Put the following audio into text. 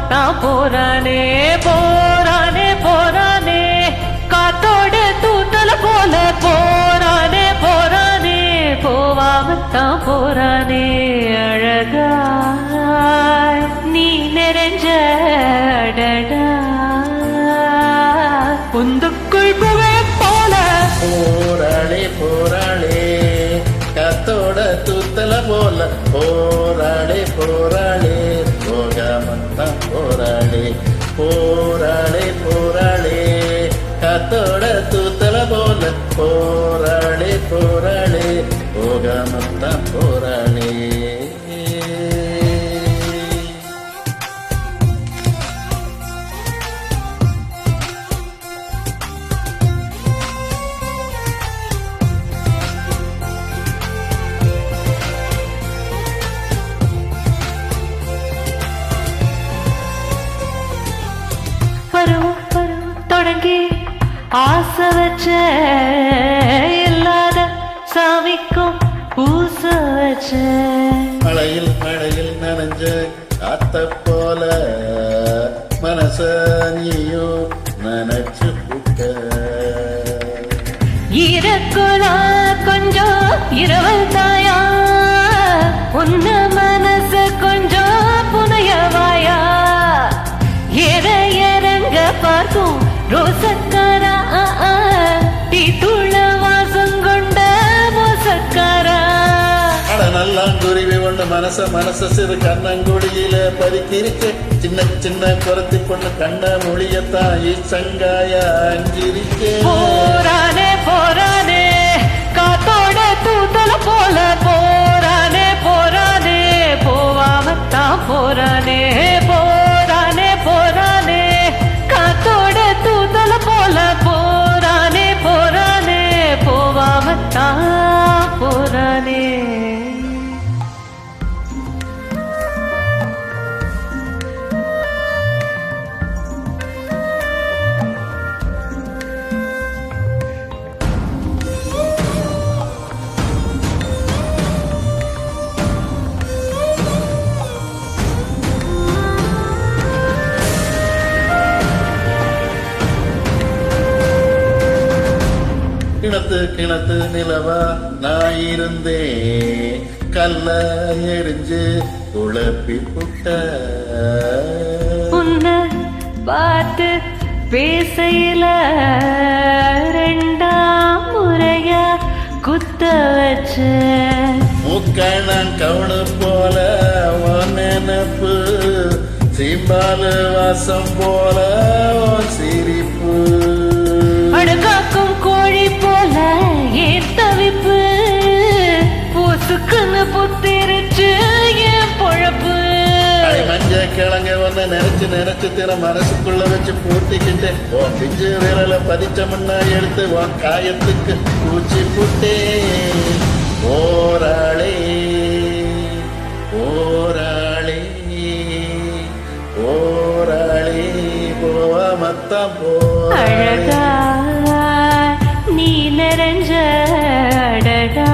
போவாமத்தான் போறானே போறானே போறானே காத்தோடு தூத்தல போல போறானே போறானே போவாமத்தான் போறானே அழகாய் நீ நிறைஞ்ச அடடா பொந்துக்குள் புகழ போல போராளே போராளே காத்தோட தூத்தல போல போராளே போராளே போகாமத்தான் போராளே போராளே போராளே காத்தோட தூத்தல போல போராளே போராளே போகாமத்தான் போராளே தொடங்கி ஆசை வச்ச இல்லாத சாமிக்கும் பூச வச்ச மழையில் மழையில் நனைஞ்ச காத்த போல மனச நீயோ நனைச்சு புட்ட ஈரக்குலா கொஞ்சம் இரவல் தாயா உன்ன மனச கொஞ்சம் புனையவாயா இறங்க பார்க்கும் ரோசக்காரா டீ தூள வாசம் கொண்ட மோசக்காரா அட நல்லாங்குருவி ஒண்ணு மனச சிறு கண்ணங்குடியில பறித்திருக்க சின்ன சின்ன குரத்தி பொண்ணு கண்ண மொழியத்தான் சங்காய அஞ்சிருக்கே போரானே போரானே காத்தோட தூத்தல போல போரானே போரானே போவாமத்தான் போரானே போரானே போரானே காத்தோட தூத்தல போல போரானே போரானே போவாமத்தான் போரானே கிணத்து நிலவா நான் இருந்தேன் கல்ல எரிஞ்சு குழப்பி புட்ட உன்னை பார்த்து பேசையில ரெண்டாம் முறையா குத்த வச்ச மூக்கான கவனு போல நினப்பு சீம்பாலு வாசம் போல சிரிப்பு அடகாக்கும் கோழி போல ஏன் தவிப்பு பூசுக்குன்னு புத்திருச்சு என் பொழப்பு மஞ்ச கிழங்க ஒன்னு நினைச்சு திற மனசுக்குள்ள வச்சு பூட்டிக்கிட்டு உன் பிஞ்சு விரல பதிச்ச முன்னா எடுத்து உன் காயத்துக்கு பூச்சி புட்டே போராளே போராளே போராளே போவாமத்தான் அழகா நீ நிறைஞ்ச அடடா